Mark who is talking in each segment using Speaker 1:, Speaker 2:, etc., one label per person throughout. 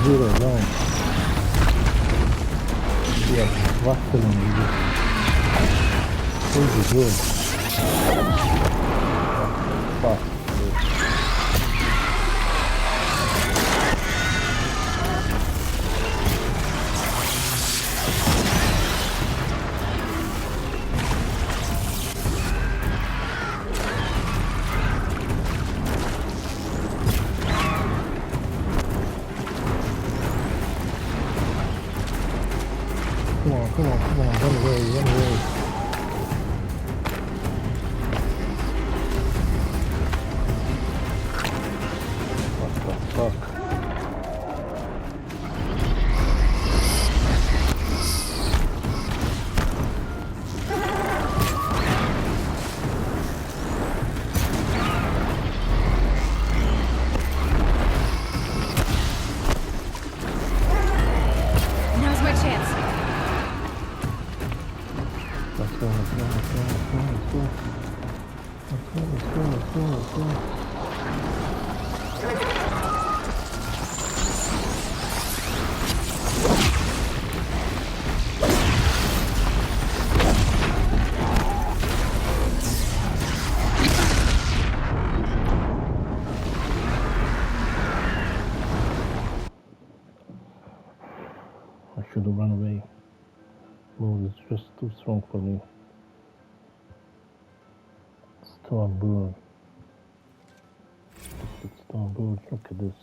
Speaker 1: zero down. Yeah, waffling with it. Pretty good. Fuck. Come on, run away. What the fuck?
Speaker 2: Now's my chance.
Speaker 1: Let's go. I should have run away. Lord, it's just too strong for me. Storm bird. Storm bird, look at this.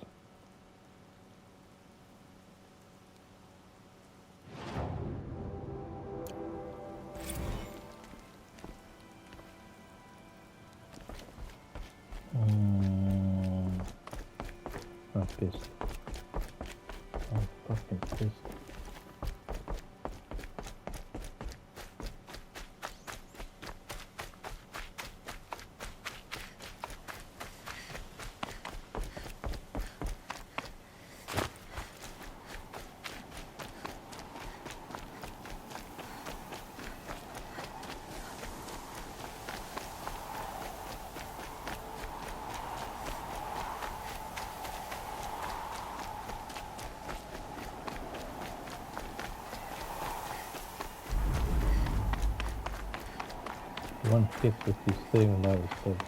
Speaker 1: I'm pissed. I'm fucking pissed. One hit if you stay alive instead.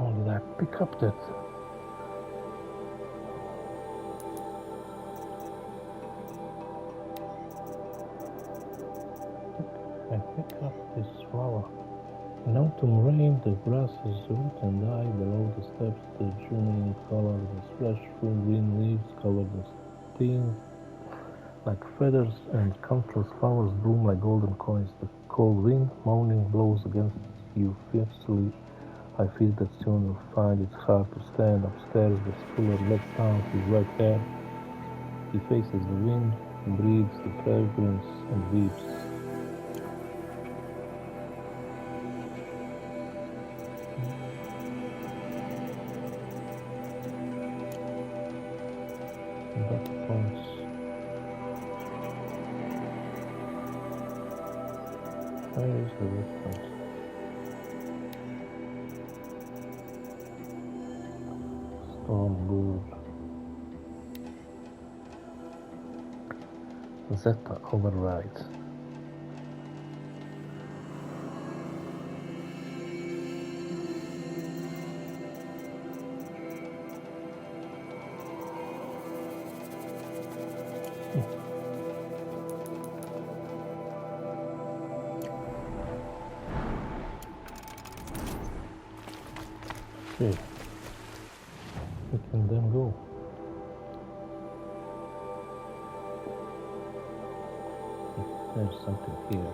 Speaker 1: Oh, did I pick up that? I pick up this flower. In autumn rain, the grasses root and die below the steps. The June color is fresh from green leaves covered in stain like feathers, and countless flowers bloom like golden coins. The cold wind, moaning, blows against you fiercely. I feel that soon you'll find it hard to stand. Upstairs, the scholar lets down his white hair. He faces the wind, breathes the fragrance, and weeps. That points. Where is the response? Storm bird. Zeta override. Okay, we can then go. There's something here.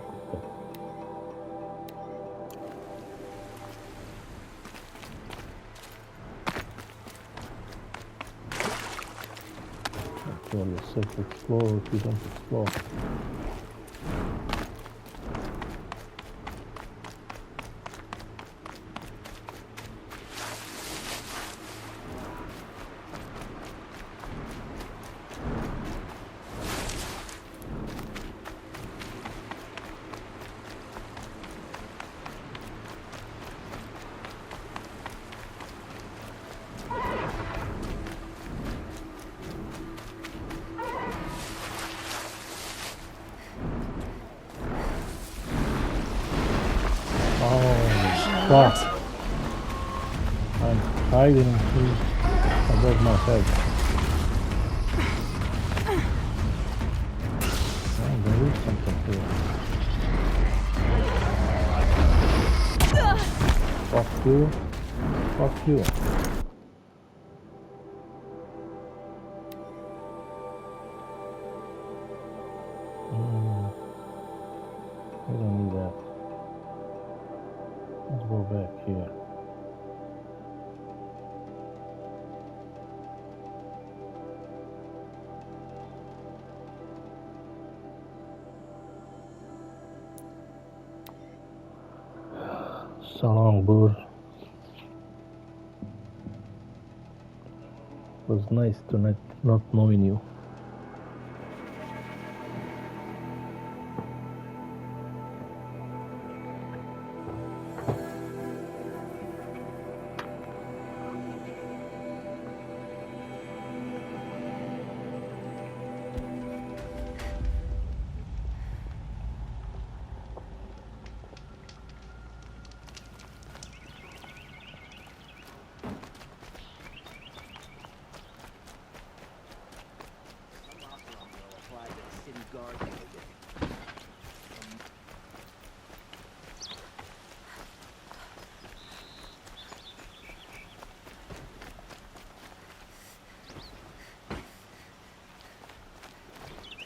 Speaker 1: or the safe explore if you don't explore. Fuck. I'm hiding above my head. Oh, there is something here. Fuck you. Fuck you. We don't need that. Let's go back here. So long, bud. Was nice to not knowing you.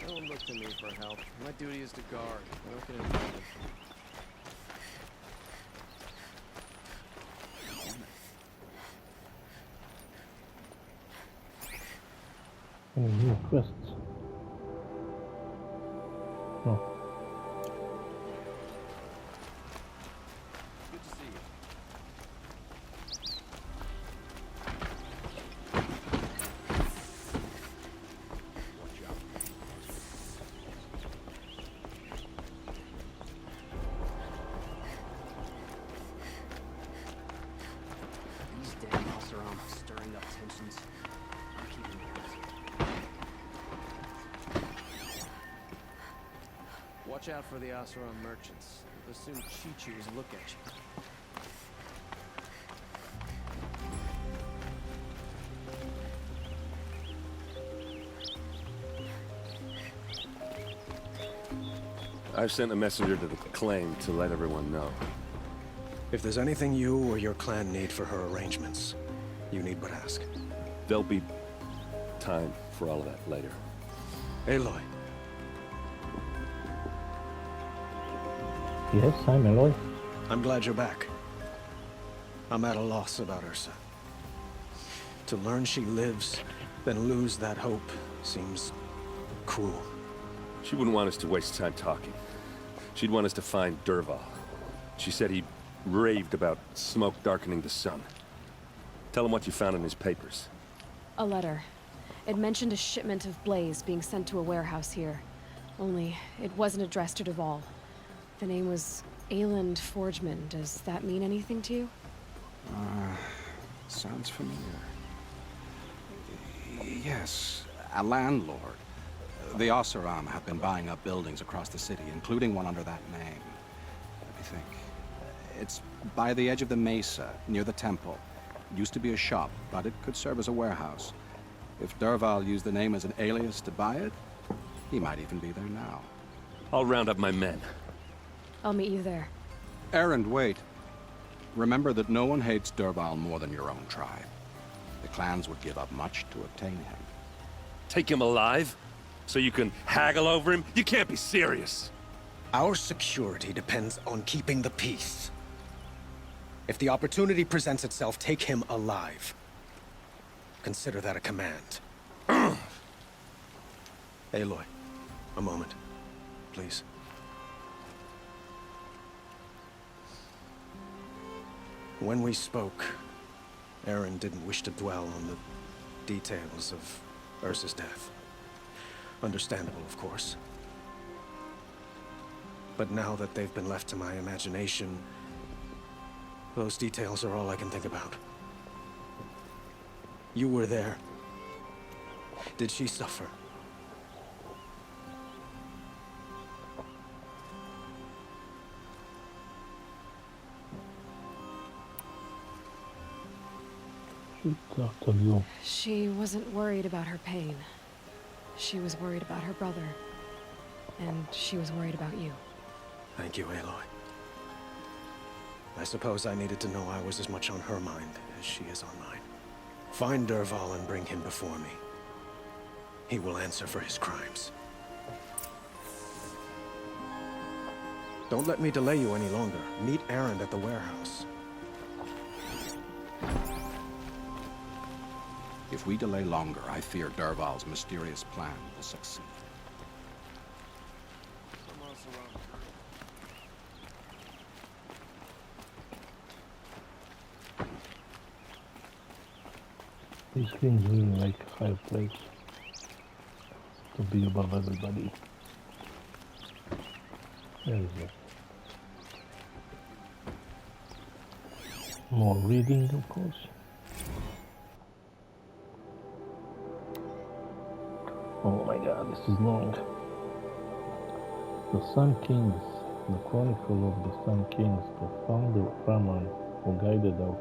Speaker 2: Don't look to me for help. My duty is to guard. I don't get involved.
Speaker 1: Any new quests? No.
Speaker 2: Good to see you. Watch out. These damn Oseram stirring up tensions. I'm keeping my eyes here. Watch out for the Oseram merchants. They'll soon cheat you as a look at you.
Speaker 3: I've sent a messenger to the claim to let everyone know.
Speaker 4: If there's anything you or your clan need for her arrangements, you need but ask.
Speaker 3: There'll be time for all of that later.
Speaker 4: Aloy,
Speaker 1: Yes, I'm Eloy.
Speaker 4: I'm glad you're back. I'm at a loss about Ursa. To learn she lives, then lose that hope, seems cruel.
Speaker 3: She wouldn't want us to waste time talking. She'd want us to find Dervahl. She said he raved about smoke darkening the sun. Tell him what you found in his papers.
Speaker 5: A letter. It mentioned a shipment of blaze being sent to a warehouse here. Only, it wasn't addressed to Dervahl. The name was Ayland Forgeman. Does that mean anything to you?
Speaker 6: Sounds familiar. Yes, a landlord. The Oseram have been buying up buildings across the city, including one under that name. Let me think. It's by the edge of the mesa, near the temple. It used to be a shop, but it could serve as a warehouse. If Dervahl used the name as an alias to buy it, he might even be there now.
Speaker 3: I'll round up my men.
Speaker 5: I'll meet you there.
Speaker 6: Erend, wait. Remember that no one hates Dervahl more than your own tribe. The clans would give up much to obtain him.
Speaker 3: Take him alive? So you can haggle over him? You can't be serious.
Speaker 4: Our security depends on keeping the peace. If the opportunity presents itself, take him alive. Consider that a command. Aloy, a moment, please. When we spoke, Aaron didn't wish to dwell on the details of Ursa's death. Understandable, of course. But now that they've been left to my imagination, those details are all I can think about. You were there. Did she suffer?
Speaker 1: She talked to you.
Speaker 5: She wasn't worried about her pain. She was worried about her brother. And she was worried about you.
Speaker 4: Thank you, Aloy. I suppose I needed to know I was as much on her mind as she is on mine. Find Dervahl and bring him before me. He will answer for his crimes. Don't let me delay you any longer. Meet Aaron at the warehouse.
Speaker 6: If we delay longer, I fear Dervahl's mysterious plan will succeed.
Speaker 1: These things really like a high place to be above everybody. There is it. More reading, of course. Oh my god, this is long. The Sun Kings, the Chronicle of the Sun Kings, the founder Brahman who guided our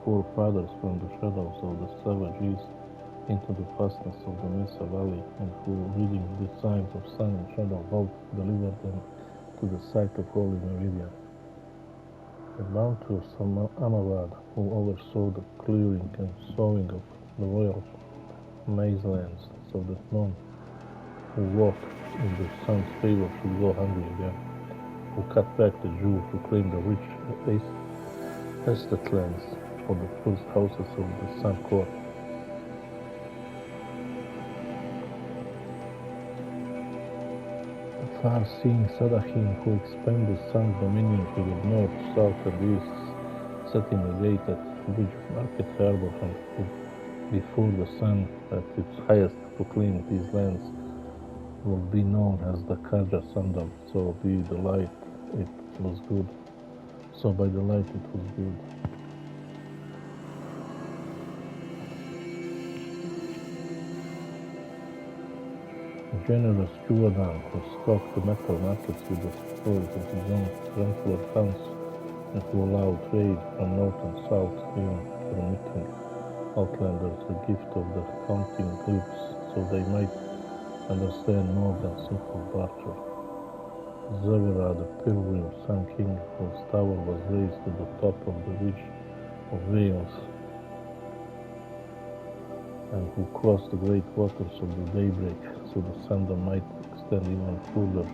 Speaker 1: forefathers from the shadows of the savage east into the fastness of the Mesa Valley, and who, reading the signs of sun and shadow both, delivered them to the site of Holy Meridian. The bounteous Amavad, who oversaw the clearing and sowing of the royal maize lands, so that none who walk in the sun's favor should go hungry again, who cut back the Jew to claim the rich estate lands for the first houses of the Sun Court. The far-seeing Sadahim, who expanded the sun's dominion to the north, south, and east, setting a gate at Bridge Market Harbor, and who, before the sun at its highest proclaimed these lands, will be known as the Kaja Sandal. So be the light, it was good. So by the light it was good. Generous Juadan, who stocked the metal markets with the spoils of his own Brentwood funds, and who allowed trade from north and south, even permitting outlanders the gift of the counting glyphs, so they might understand more than simple barter. Zavira, the pilgrim Sun King, whose tower was raised to the top of the ridge of Veils, and who crossed the great waters of the daybreak, so the thunder might extend even further,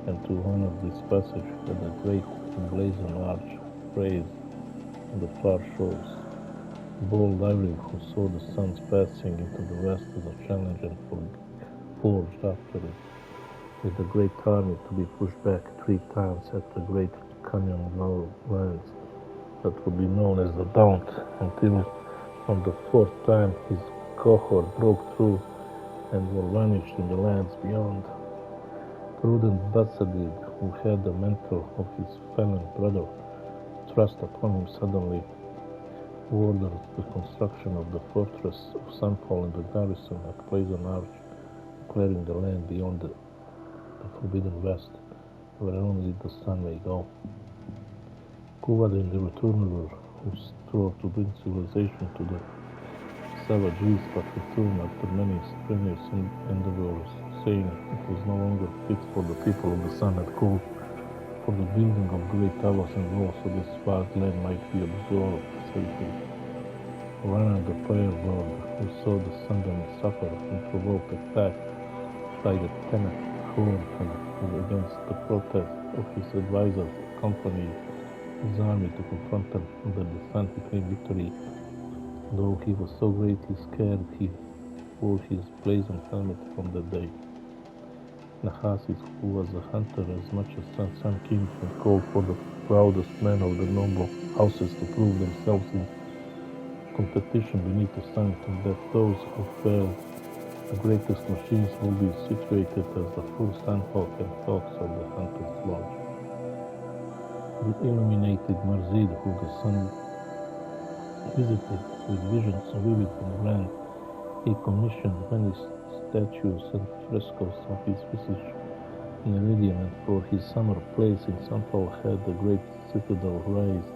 Speaker 1: and to honor this passage had a great emblazoned arch raised on the far shores. Bold Ivory, who saw the sun's passing into the west as a challenge and forged after it, with the great army to be pushed back 3 times at the great canyon lines that would be known as the Daunt, until on the 4th time his cohort broke through and were vanished in the lands beyond. Prudent Basadid, who had the mentor of his fallen brother thrust upon him suddenly, ordered the construction of the fortress of Sunfall and the garrison at Poison Arch, clearing the land beyond the forbidden west, where only the sun may go. Kuvadin the Returner, who strove to bring civilization to the savage east, but returned after many strenuous endeavors, saying it was no longer fit for the people of the sun had called for the building of great towers and walls, so this vast land might be absorbed safely. Rana the Firebird, who saw the Sundan suffer and provoked attack by the Tenet Horn, and who, against the protest of his advisors, accompanied his army to confront them, but the sun became victory. Though he was so greatly scared, he wore his blazoned helmet from that day. Nahasis, who was a hunter as much as Sun King, and called for the proudest men of the noble houses to prove themselves in competition beneath the sun, and that those who fail the greatest machines will be situated as the first unhawk and hawks of the hunter's lodge. The illuminated Marzid, who the sun visited with visions vivid and grand, he commissioned many statues and frescoes of his visage in Iridium, and for his summer place in Sunfall had the great citadel raised,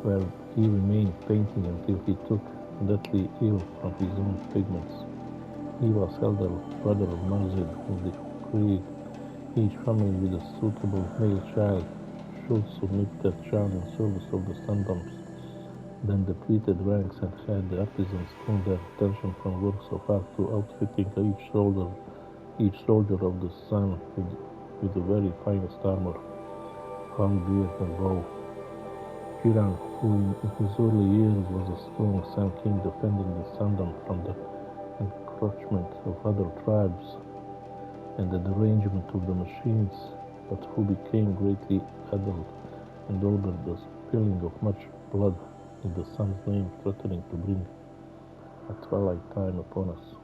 Speaker 1: where he remained painting until he took deathly ill from his own pigments. He was elder brother of Marzid, who decreed each family with a suitable male child should submit that child in service of the Sundoms, then depleted ranks and had the artisans turn their attention from works of art to outfitting each soldier of the sun with the very finest armor, halberd and bow. Kiran, who in his early years was a strong Sun King defending the Sundom from the encroachment of other tribes and the derangement of the machines, but who became greatly adult and ordered the spilling of much blood in the sun's name, threatening to bring a twilight time upon us.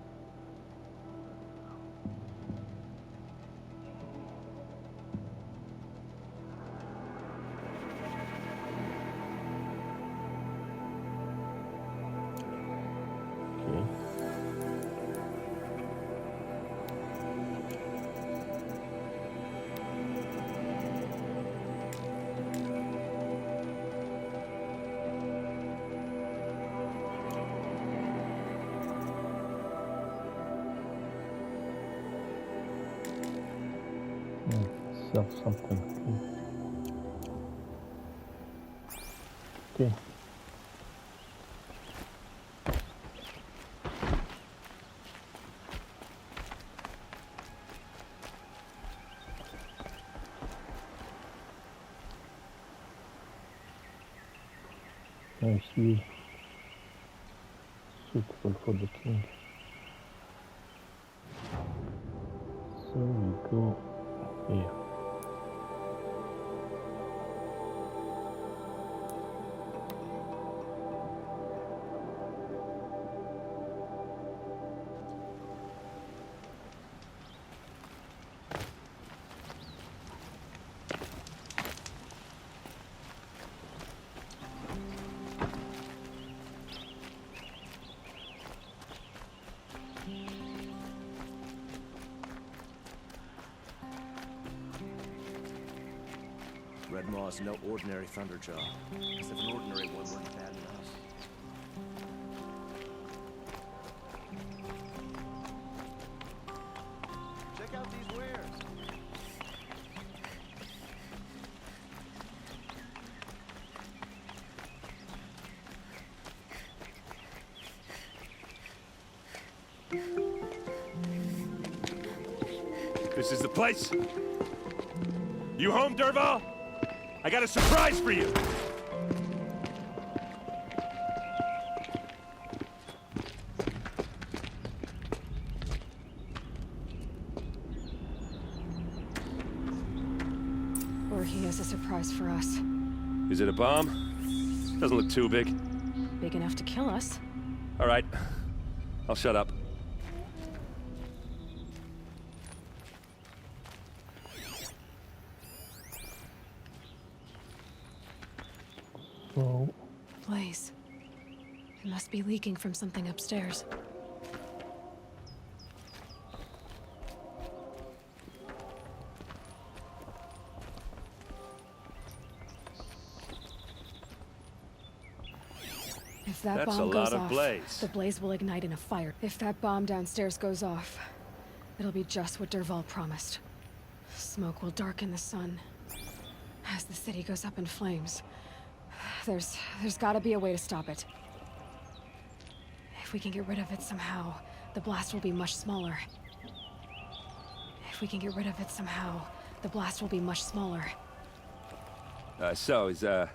Speaker 1: Sell something. Okay. Nice view. Suitable for the king. So we go here.
Speaker 7: Red Maw's no ordinary Thunderjaw. As if an ordinary one weren't bad enough. Check out these wares.
Speaker 3: This is the place? You home, Dervahl? I got a surprise for you!
Speaker 5: Or he has a surprise for us.
Speaker 3: Is it a bomb? Doesn't look too big.
Speaker 5: Big enough to kill us.
Speaker 3: All right. I'll shut up.
Speaker 1: So,
Speaker 5: Blaze. It must be leaking from something upstairs. If that
Speaker 3: That's
Speaker 5: bomb
Speaker 3: a
Speaker 5: goes
Speaker 3: lot of
Speaker 5: off,
Speaker 3: blaze.
Speaker 5: the blaze will ignite in a fire. If that bomb downstairs goes off, it'll be just what Dervahl promised. Smoke will darken the sun. As the city goes up in flames, there's gotta be a way to stop it. If we can get rid of it somehow, the blast will be much smaller. If we can get rid of it somehow, the blast will be much smaller.
Speaker 3: So, is that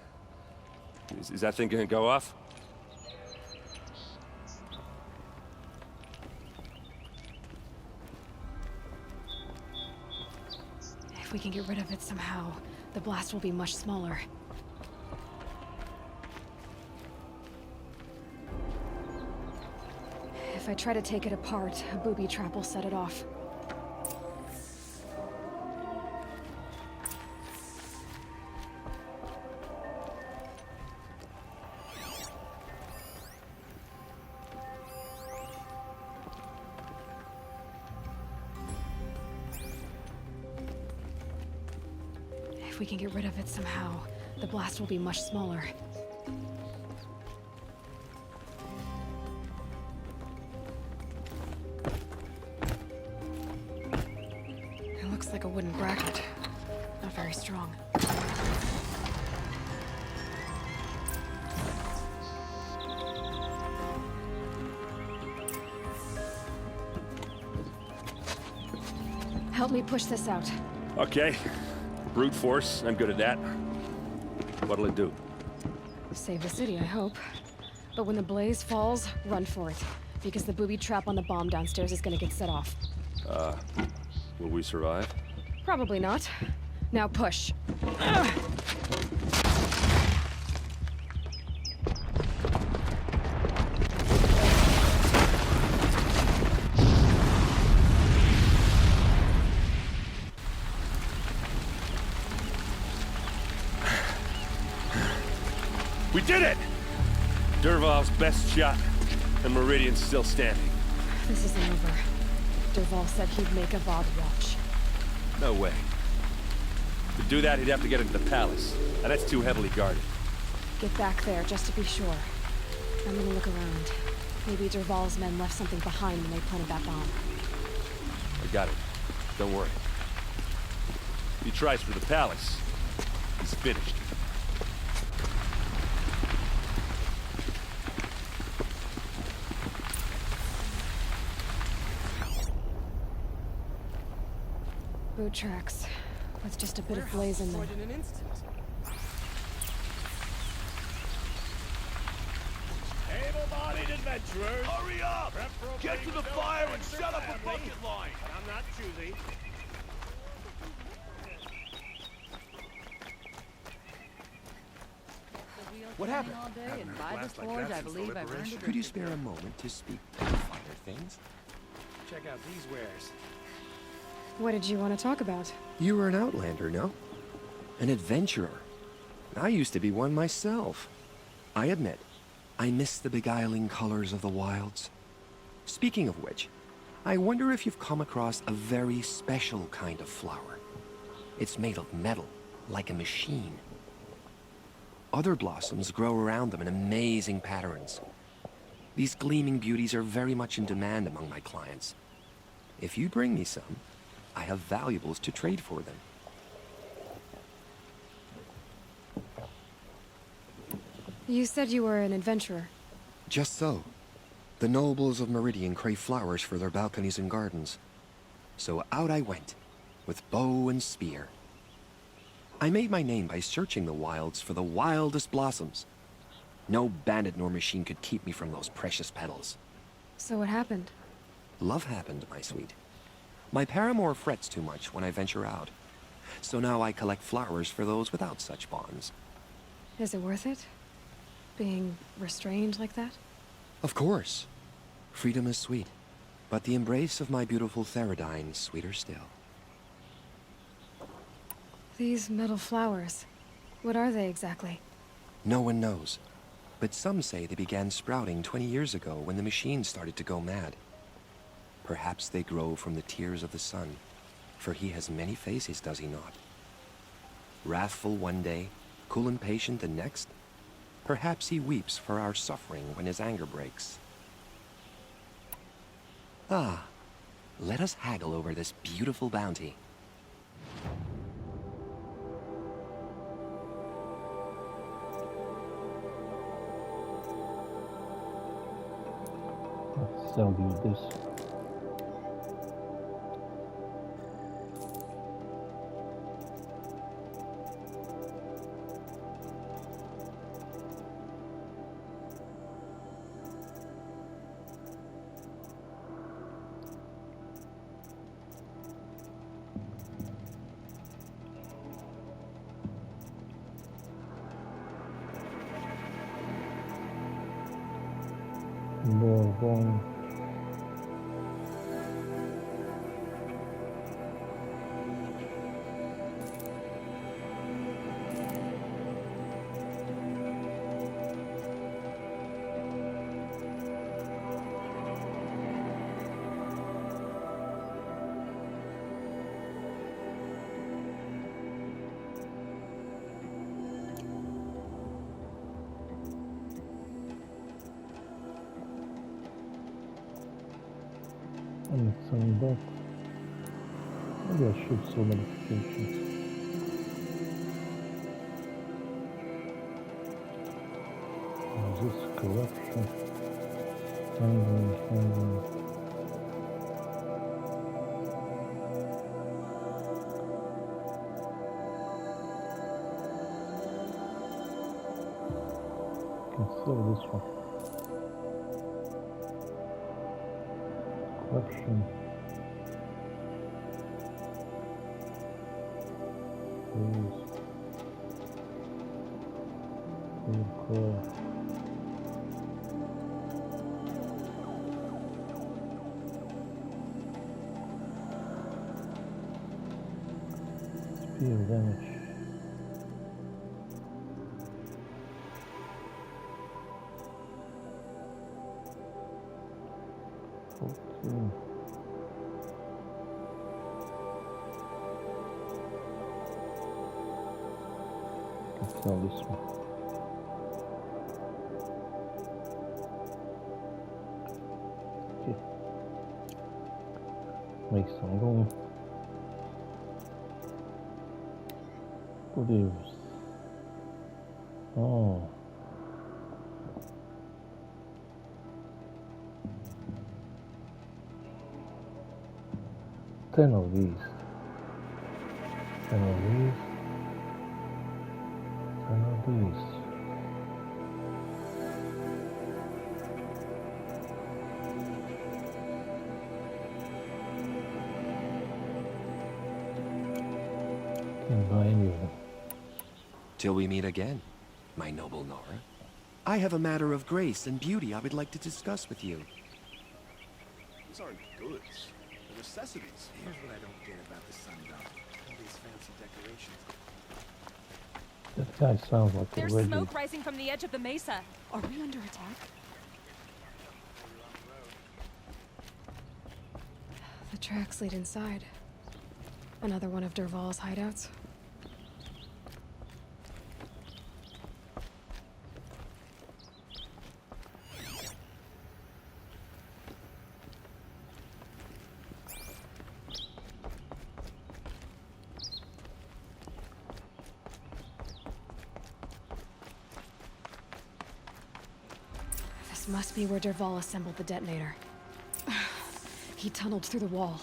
Speaker 3: thing gonna go off?
Speaker 5: If we can get rid of it somehow, the blast will be much smaller. If I try to take it apart, a booby trap will set it off. If we can get rid of it somehow, the blast will be much smaller. It looks like a wooden bracket. Not very strong. Help me push this out.
Speaker 3: Okay. Brute force, I'm good at that. What'll it do?
Speaker 5: Save the city, I hope. But when the blaze falls, run for it. Because the booby trap on the bomb downstairs is gonna get set off.
Speaker 3: Will we survive?
Speaker 5: Probably not. Now push. Ugh.
Speaker 3: We did it! Dervahl's best shot, and Meridian's still standing.
Speaker 5: This isn't over. Dervahl said he'd make a VOD watch.
Speaker 3: No way. To do that, he'd have to get into the palace, and that's too heavily guarded.
Speaker 5: Get back there, just to be sure. I'm gonna look around. Maybe Dervahl's men left something behind when they planted that bomb.
Speaker 3: I got it. Don't worry. If he tries for the palace, he's finished.
Speaker 5: Boot tracks, with just a bit of blaze in them.
Speaker 8: Able-bodied adventurers, hurry up! Get to the fire and shut up a bucket line! I'm not choosy.
Speaker 9: What happened? Could you spare a moment to speak to finer things?
Speaker 8: Check out these wares.
Speaker 5: What did you want to talk about?
Speaker 9: You were an outlander, no? An adventurer. I used to be one myself. I admit, I miss the beguiling colors of the wilds. Speaking of which, I wonder if you've come across a very special kind of flower. It's made of metal, like a machine. Other blossoms grow around them in amazing patterns. These gleaming beauties are very much in demand among my clients. If you bring me some, I have valuables to trade for them.
Speaker 5: You said you were an adventurer.
Speaker 9: Just so. The nobles of Meridian crave flowers for their balconies and gardens. So out I went, with bow and spear. I made my name by searching the wilds for the wildest blossoms. No bandit nor machine could keep me from those precious petals.
Speaker 5: So what happened?
Speaker 9: Love happened, my sweet. My paramour frets too much when I venture out. So now I collect flowers for those without such bonds.
Speaker 5: Is it worth it? Being restrained like that?
Speaker 9: Of course. Freedom is sweet. But the embrace of my beautiful Theradine is sweeter still.
Speaker 5: These metal flowers, what are they exactly?
Speaker 9: No one knows. But some say they began sprouting 20 years ago when the machines started to go mad. Perhaps they grow from the tears of the sun, for he has many faces, does he not? Wrathful one day, cool and patient the next. Perhaps he weeps for our suffering when his anger breaks. Ah, let us haggle over this beautiful bounty.
Speaker 1: Let's sell you this. move on. And it's on back. Maybe I should show notifications. Is this corruption? Handling. Can sell this one. Corruption. Please. Spear damage. Let's sell this one. Okay. Make some room. Produce. Oh. Ten of these. 10 of these. 10 of these. Can't buy any of them.
Speaker 9: Till we meet again, my noble Nora. I have a matter of grace and beauty I would like to discuss with you.
Speaker 7: These aren't goods. They're necessities. Here's what I don't get about the sundial. All these fancy decorations.
Speaker 1: That guy sounds like
Speaker 10: There's
Speaker 1: a Reggie.
Speaker 10: smoke rising from the edge of the mesa. Are we under attack?
Speaker 5: The tracks lead inside. Another one of Dervahl's hideouts. This must be where Dervahl assembled the detonator. He tunneled through the wall.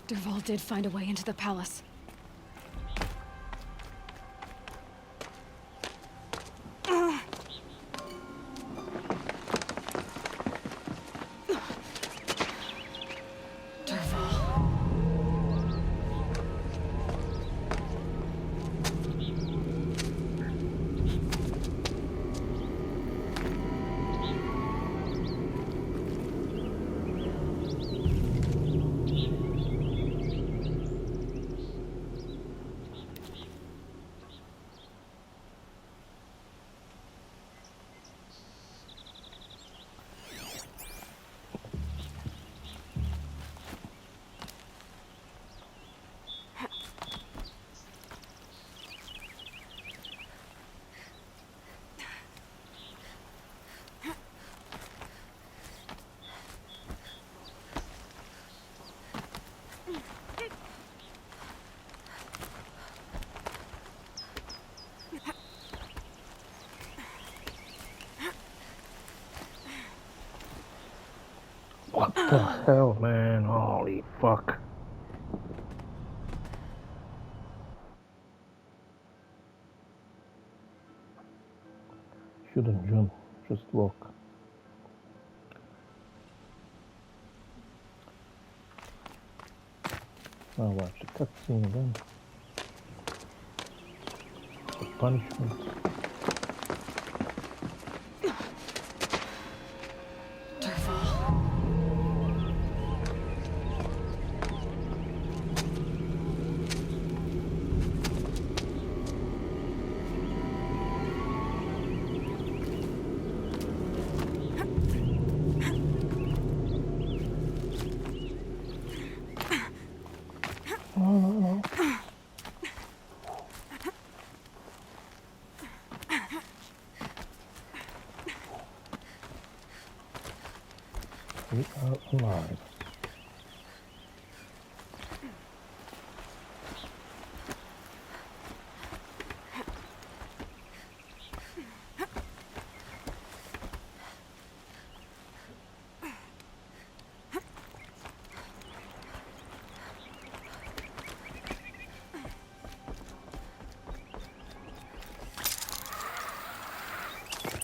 Speaker 5: Dervahl did find a way into the palace.
Speaker 1: What the hell, man? Holy fuck. Shouldn't jump, just walk. Now watch the cutscene again. The punishment. We are alive.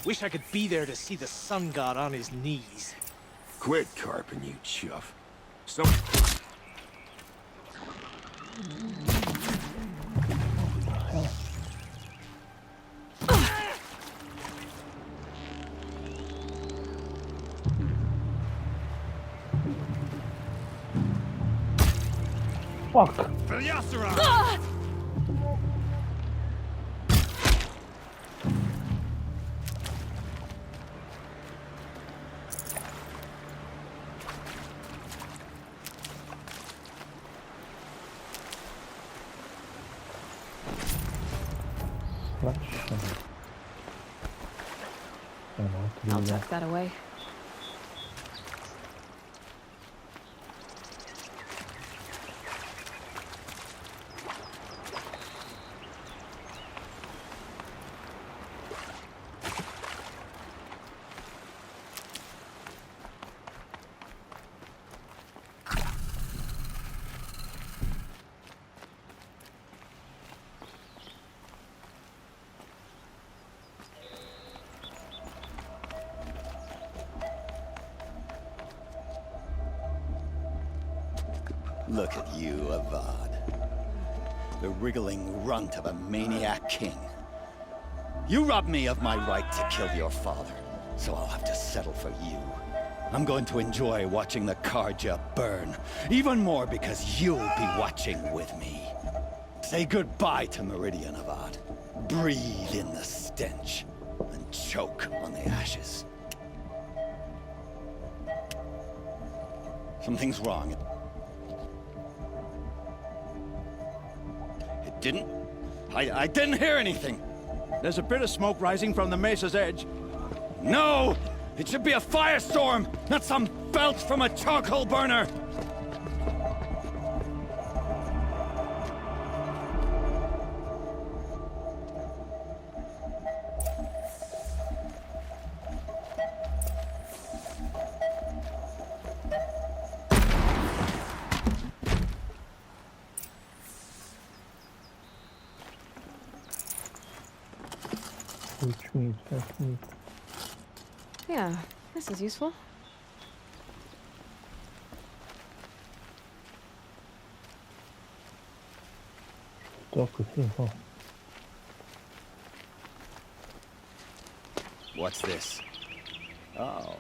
Speaker 8: Wish I could be there to see the sun god on his knees.
Speaker 9: Quit carping, you chuff. So...
Speaker 1: Fuck!
Speaker 8: For the Oseram!
Speaker 5: I'll tuck that away.
Speaker 11: Look at you, Avad. The wriggling runt of a maniac king. You robbed me of my right to kill your father, so I'll have to settle for you. I'm going to enjoy watching the Karja burn, even more because you'll be watching with me. Say goodbye to Meridian, Avad. Breathe in the stench, and choke on the ashes. Something's wrong. I didn't hear anything.
Speaker 12: There's a bit of smoke rising from the mesa's edge.
Speaker 11: No! It should be a firestorm, not some belch from a charcoal burner!
Speaker 1: Which means that meat.
Speaker 5: Yeah, this is useful.
Speaker 1: Talk with him, huh?
Speaker 11: What's this? Oh.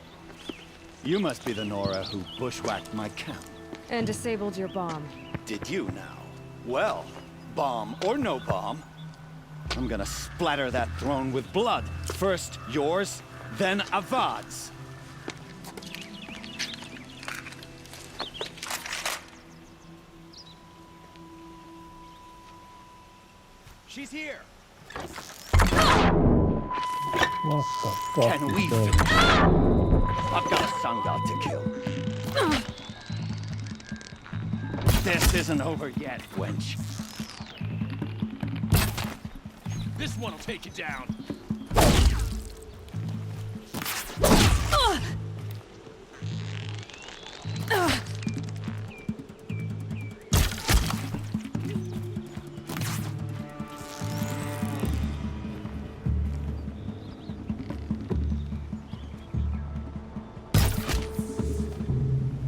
Speaker 11: You must be the Nora who bushwhacked my camp.
Speaker 5: And disabled your bomb.
Speaker 11: Did you now? Well, bomb or no bomb, I'm gonna splatter that throne with blood. First yours, then Avad's.
Speaker 8: She's here!
Speaker 1: What the fuck
Speaker 11: Can
Speaker 1: is
Speaker 11: we
Speaker 1: that?
Speaker 11: finish? I've got a sun god to kill. This isn't over yet, wench.
Speaker 8: This one'll take you down!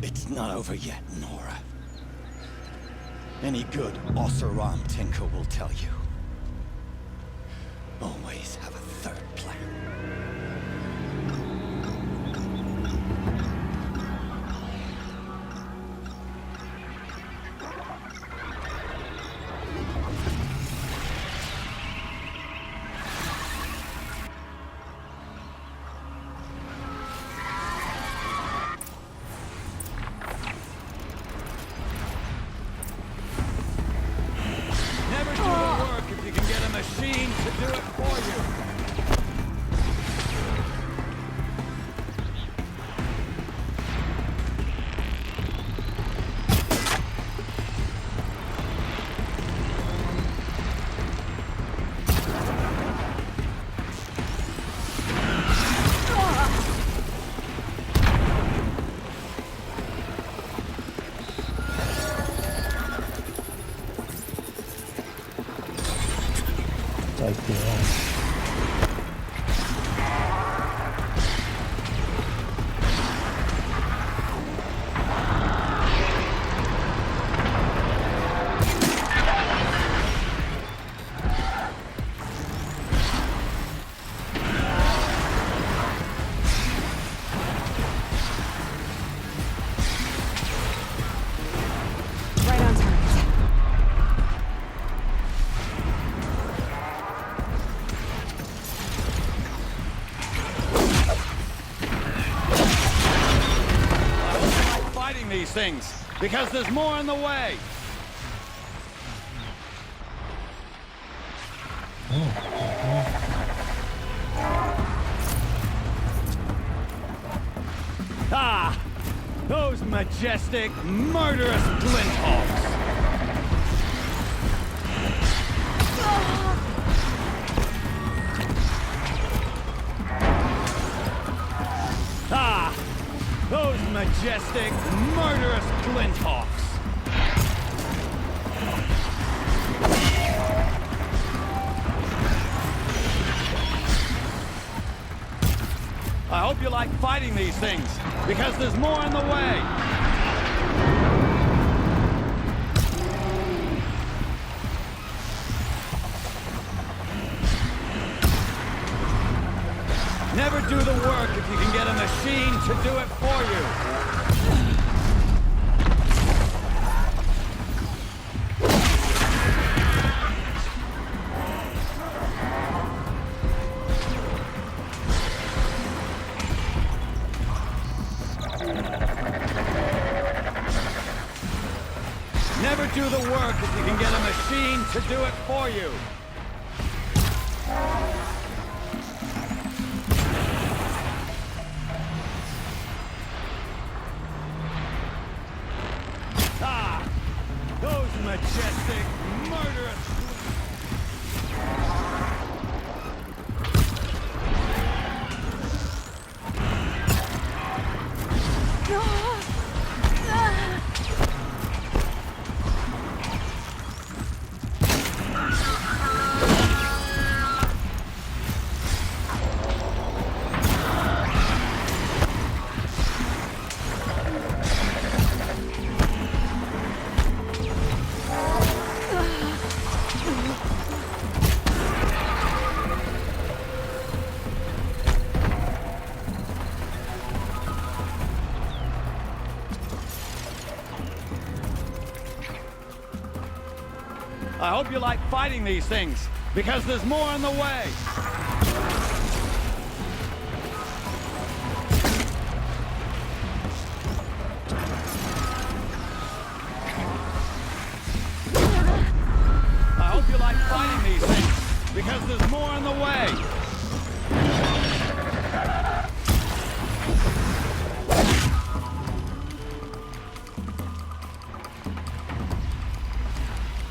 Speaker 11: It's not over yet, Nora. Any good Oseram tinker will tell you. Always have a third plan.
Speaker 12: Never do the work if you can get a machine to do it for you. these things, because there's more on the way! Ah! Those majestic, murderous glinthawks! Ah! Those majestic, murderous glinthawks! I hope you like fighting these things, because there's more on the way! Never do the work if you can get a machine to do it for you! Never do the work if you can get a machine to do it for you. Ah! Those majestic, murderous... I hope you like fighting these things, because there's more on the way! I hope you like fighting these things, because there's more on the way!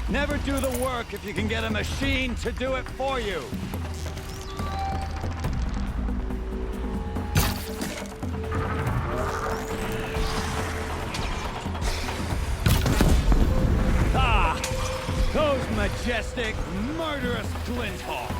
Speaker 12: Never do the work if you can get a machine to do it for you. Ah! Those majestic, murderous glinthawks!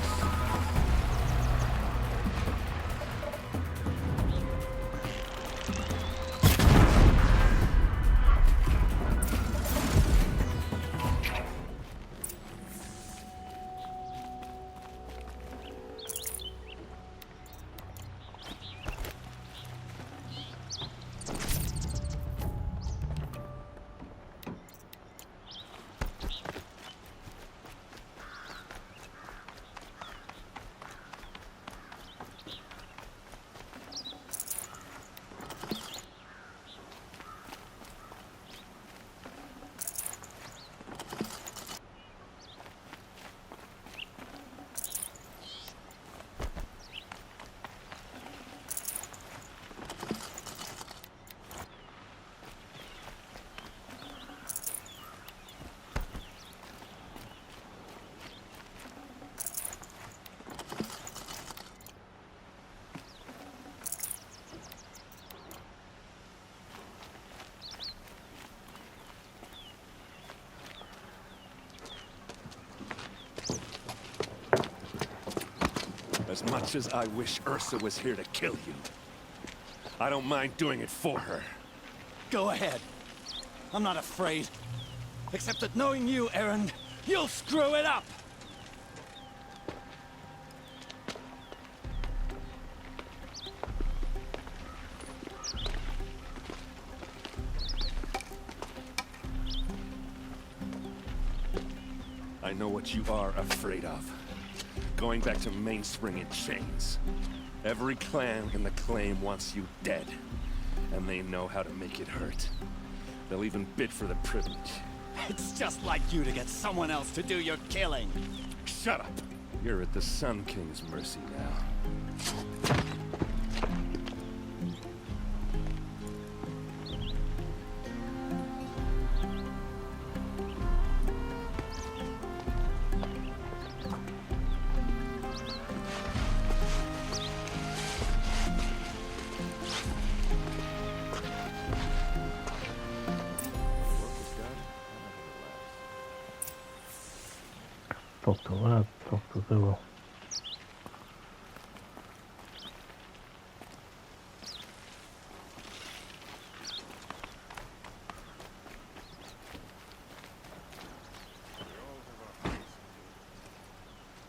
Speaker 3: As much as I wish Ursa was here to kill you, I don't mind doing it for her.
Speaker 12: Go ahead. I'm not afraid. Except that knowing you, Erend, you'll screw it up!
Speaker 3: I know what you are afraid of. Going back to Mainspring in chains. Every clan in the claim wants you dead, and they know how to make it hurt. They'll even bid for the privilege.
Speaker 11: It's just like you to get someone else to do your killing.
Speaker 3: Shut up! You're at the Sun King's mercy now.
Speaker 1: Talk to lad, talk to Zero.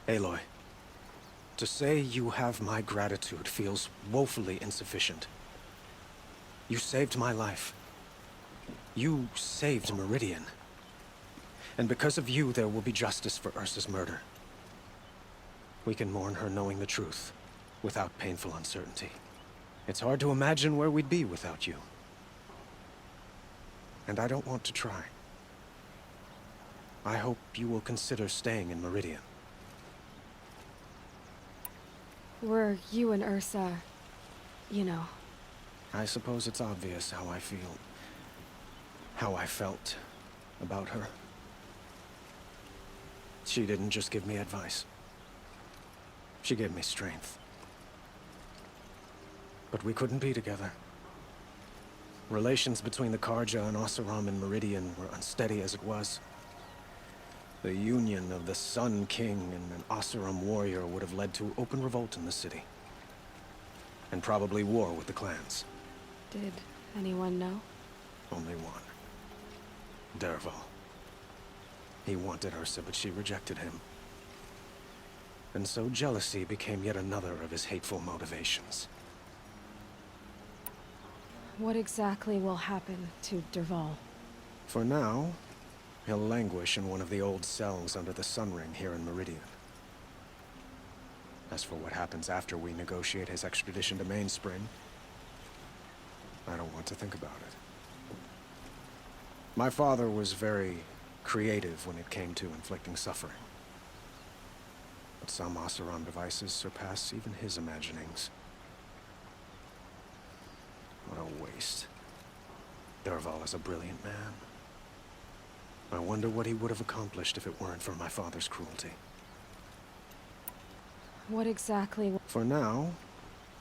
Speaker 4: Aloy, to say you have my gratitude feels woefully insufficient. You saved my life. You saved Meridian. And because of you, there will be justice for Ursa's murder. We can mourn her knowing the truth, without painful uncertainty. It's hard to imagine where we'd be without you. And I don't want to try. I hope you will consider staying in Meridian.
Speaker 5: Were you and Ursa, you know?
Speaker 4: I suppose it's obvious how I feel. How I felt about her. She didn't just give me advice. She gave me strength. But we couldn't be together. Relations between the Karja and Oseram and Meridian were unsteady as it was. The union of the Sun King and an Oseram warrior would have led to open revolt in the city. And probably war with the clans.
Speaker 5: Did anyone know?
Speaker 4: Only one. Dervahl. He wanted Ursa, but she rejected him. And so jealousy became yet another of his hateful motivations.
Speaker 5: What exactly will happen to Dervahl?
Speaker 4: For now, he'll languish in one of the old cells under the Sun Ring here in Meridian. As for what happens after we negotiate his extradition to Mainspring, I don't want to think about it. My father was very creative when it came to inflicting suffering. But some Oseram devices surpass even his imaginings. What a waste. Dervahl is a brilliant man. I wonder what he would have accomplished if it weren't for my father's cruelty.
Speaker 5: What exactly?
Speaker 4: For now,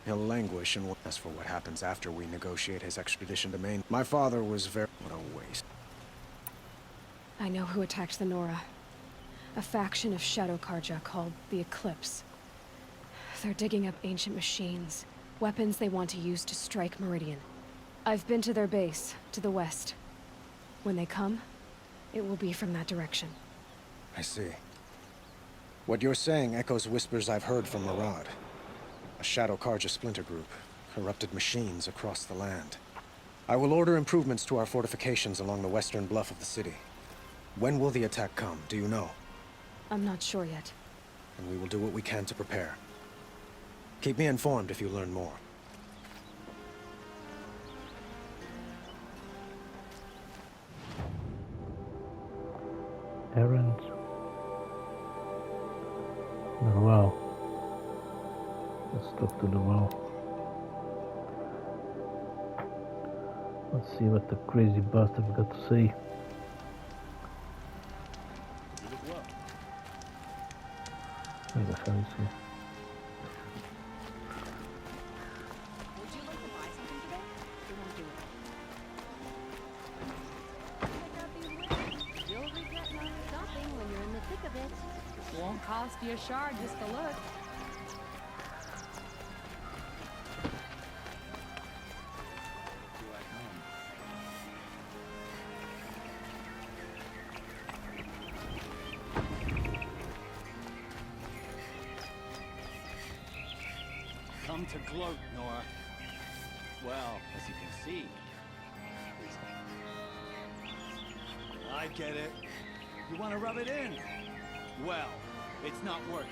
Speaker 4: he'll languish in... As for what happens after we negotiate his extradition to Maine, my father was very... What a waste.
Speaker 5: I know who attacked the Nora. A faction of Shadow Karja called the Eclipse. They're digging up ancient machines, weapons they want to use to strike Meridian. I've been to their base, to the west. When they come, it will be from that direction.
Speaker 4: I see. What you're saying echoes whispers I've heard from Murad. A Shadow Karja splinter group, corrupted machines across the land. I will order improvements to our fortifications along the western bluff of the city. When will the attack come, do you know?
Speaker 5: I'm not sure yet.
Speaker 4: And we will do what we can to prepare. Keep me informed if you learn more.
Speaker 1: Errands. The well. Let's talk to the well. Let's see what the crazy bastard got to say. What the hell is he?
Speaker 10: Would you like to buy something today? We won't do it. You'll regret not stopping when you're in the thick of it. Won't cost you a shard just to look.
Speaker 12: Come to gloat, Nora. Well, as you can see. I get it. You want to rub it in? Well, it's not working.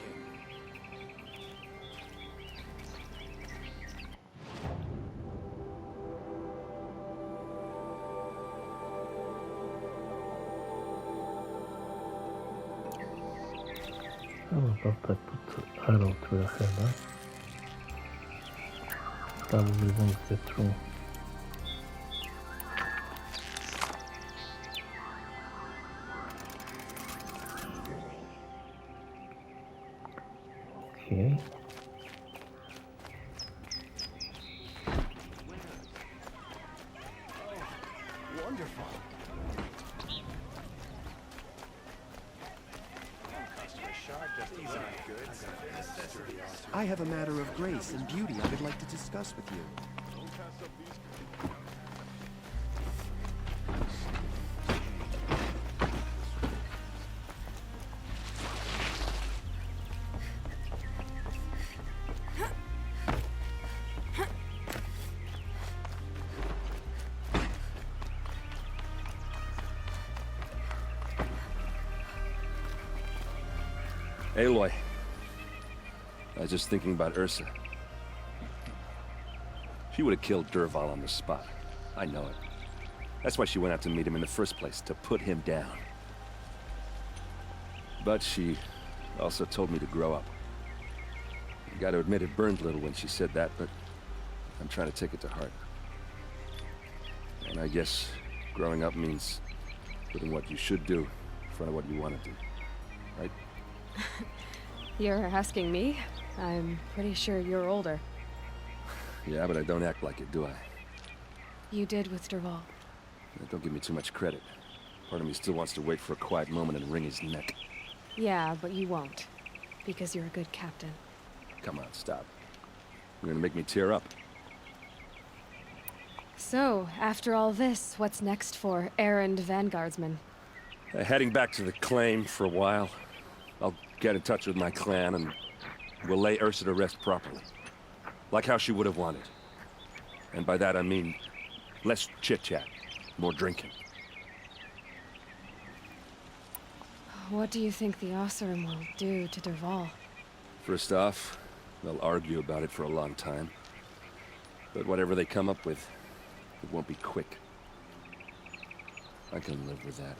Speaker 1: How about I put the arrow to the head, huh? Probably won't get through. Okay.
Speaker 2: Wonderful.
Speaker 9: I have a matter of grace and beauty I would like to discuss with you.
Speaker 3: Aloy. I was just thinking about Ursa. She would have killed Dervahl on the spot. I know it. That's why she went out to meet him in the first place, to put him down. But she also told me to grow up. I gotta admit it burned a little when she said that, but I'm trying to take it to heart. And I guess growing up means putting what you should do in front of what you want to do. Right?
Speaker 5: You're asking me? I'm pretty sure you're older.
Speaker 3: Yeah, but I don't act like it, do I?
Speaker 5: You did with Dervahl.
Speaker 3: Don't give me too much credit. Part of me still wants to wait for a quiet moment and wring his neck.
Speaker 5: Yeah, but you won't. Because you're a good captain.
Speaker 3: Come on, stop. You're gonna make me tear up.
Speaker 5: So, after all this, what's next for errand vanguardsman?
Speaker 3: Heading back to the claim for a while. I'll get in touch with my clan and we'll lay Ursa to rest properly. Like how she would have wanted. And by that I mean less chit-chat, more drinking.
Speaker 5: What do you think the Oseram will do to Dervahl?
Speaker 3: First off, they'll argue about it for a long time. But whatever they come up with, it won't be quick. I can live with that.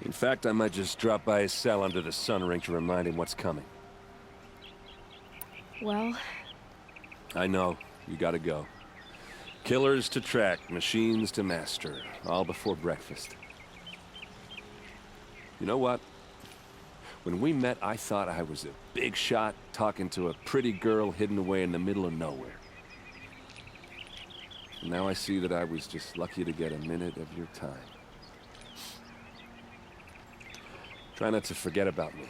Speaker 3: In fact, I might just drop by his cell under the sun ring to remind him what's coming.
Speaker 5: Well...
Speaker 3: I know. You gotta go. Killers to track, machines to master. All before breakfast. You know what? When we met, I thought I was a big shot talking to a pretty girl hidden away in the middle of nowhere. And now I see that I was just lucky to get a minute of your time. Try not to forget about me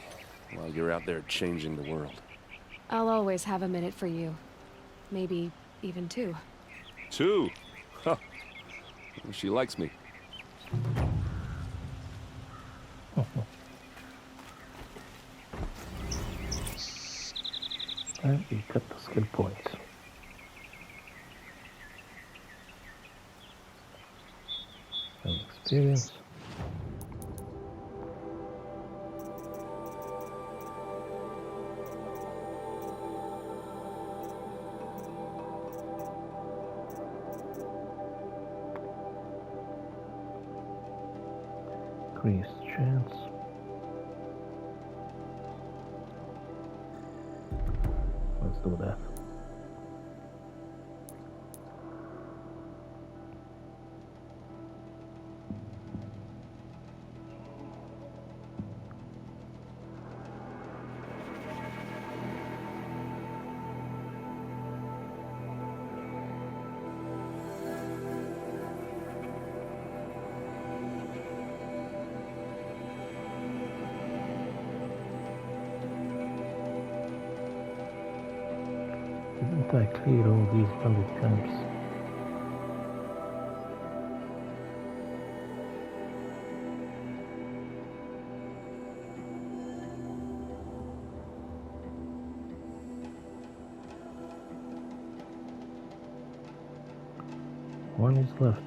Speaker 3: while you're out there changing the world.
Speaker 5: I'll always have a minute for you. Maybe even two.
Speaker 3: Two? Huh. She likes me.
Speaker 1: And we got the skill points. And experience. Increased chance. Let's do that. Didn't I clear all these bandit camps? One is left.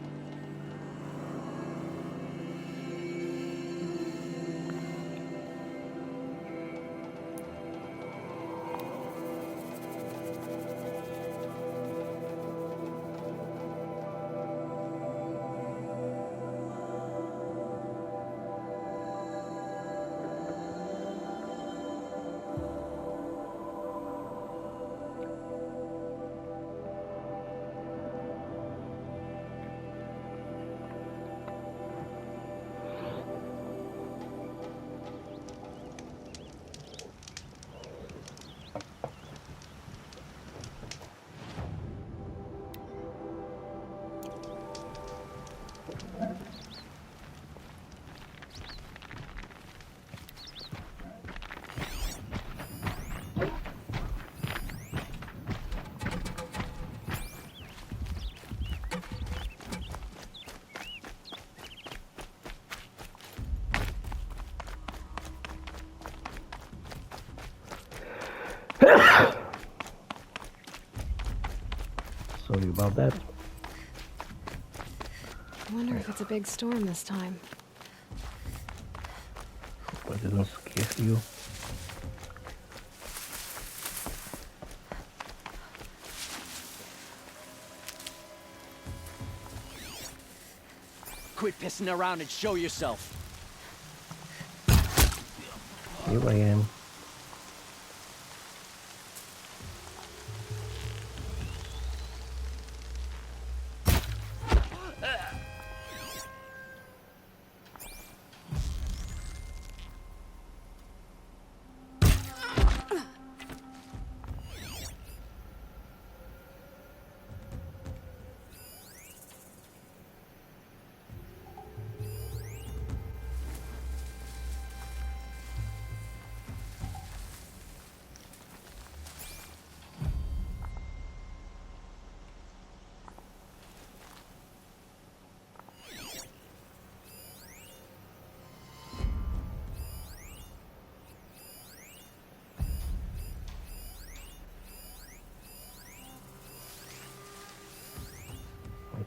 Speaker 1: about that.
Speaker 5: I wonder if it's a big storm this time.
Speaker 1: But it don't scare you.
Speaker 12: Quit pissing around and show yourself.
Speaker 1: Here I am.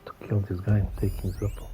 Speaker 1: To kill this guy and take his apple.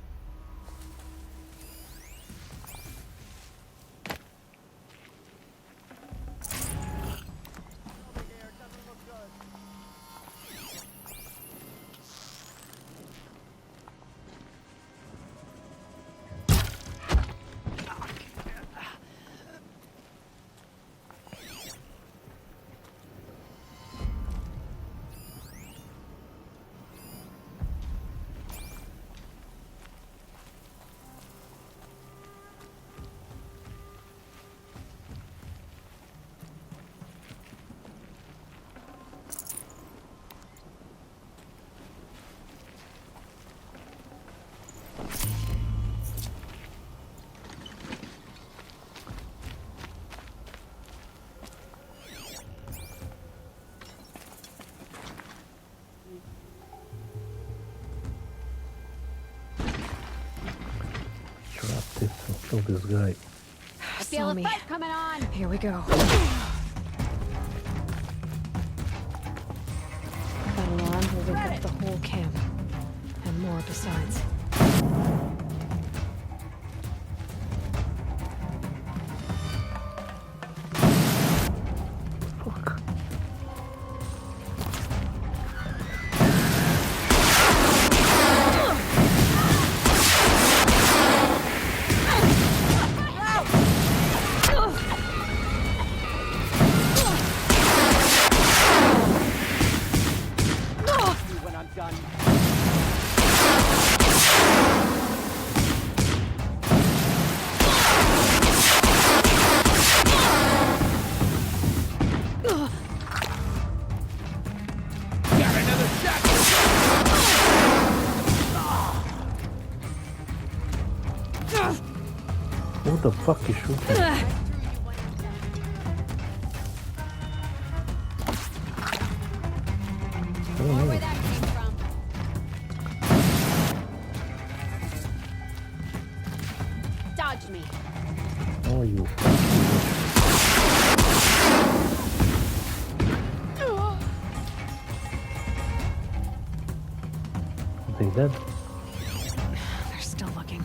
Speaker 1: Kill this guy.
Speaker 10: Feel a fight coming on.
Speaker 5: Here we go. That alarm will wake up the whole camp. And more besides.
Speaker 1: What the fuck is shooting?
Speaker 10: Where that came from. Dodge me.
Speaker 1: Oh, you. Are they dead?
Speaker 5: They're still looking.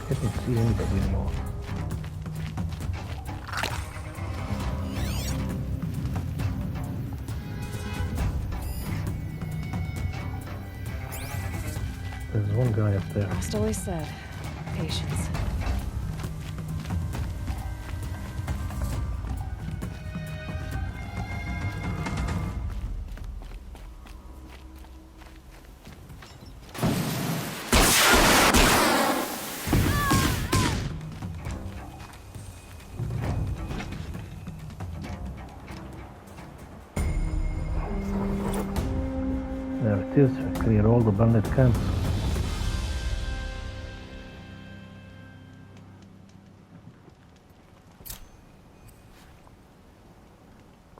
Speaker 1: I can't see anybody anymore. There's one guy up there.
Speaker 5: Frost always said, patience.
Speaker 1: There it is. Clear all the bandit camps.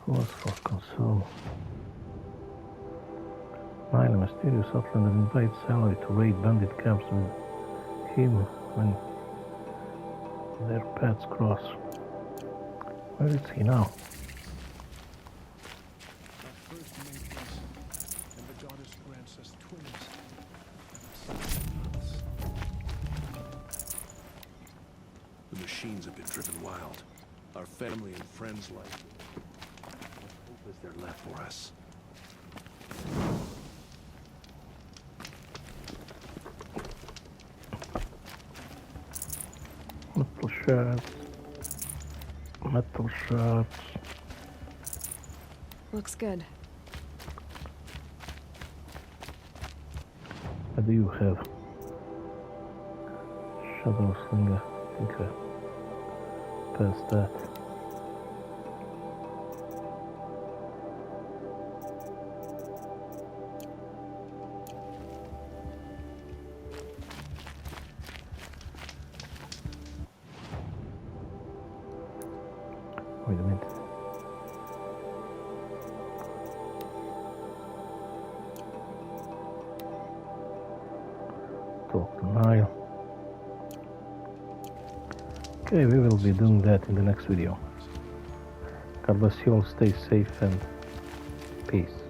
Speaker 1: Cause for concern. 9. A mysterious outlander invites Salary to raid bandit camps with him when Their paths cross. Where is he now?
Speaker 7: Our first mate and the goddess grants us twins. The machines have been driven wild. Our family and friends like. What hope is there left for us?
Speaker 1: Metal shards. Metal shards.
Speaker 5: Looks good.
Speaker 1: What do you have? Shadow slinger. I think I passed that. Wait a minute. Talk to Nile. Okay, we will be doing that in the next video. God bless you all, stay safe and peace.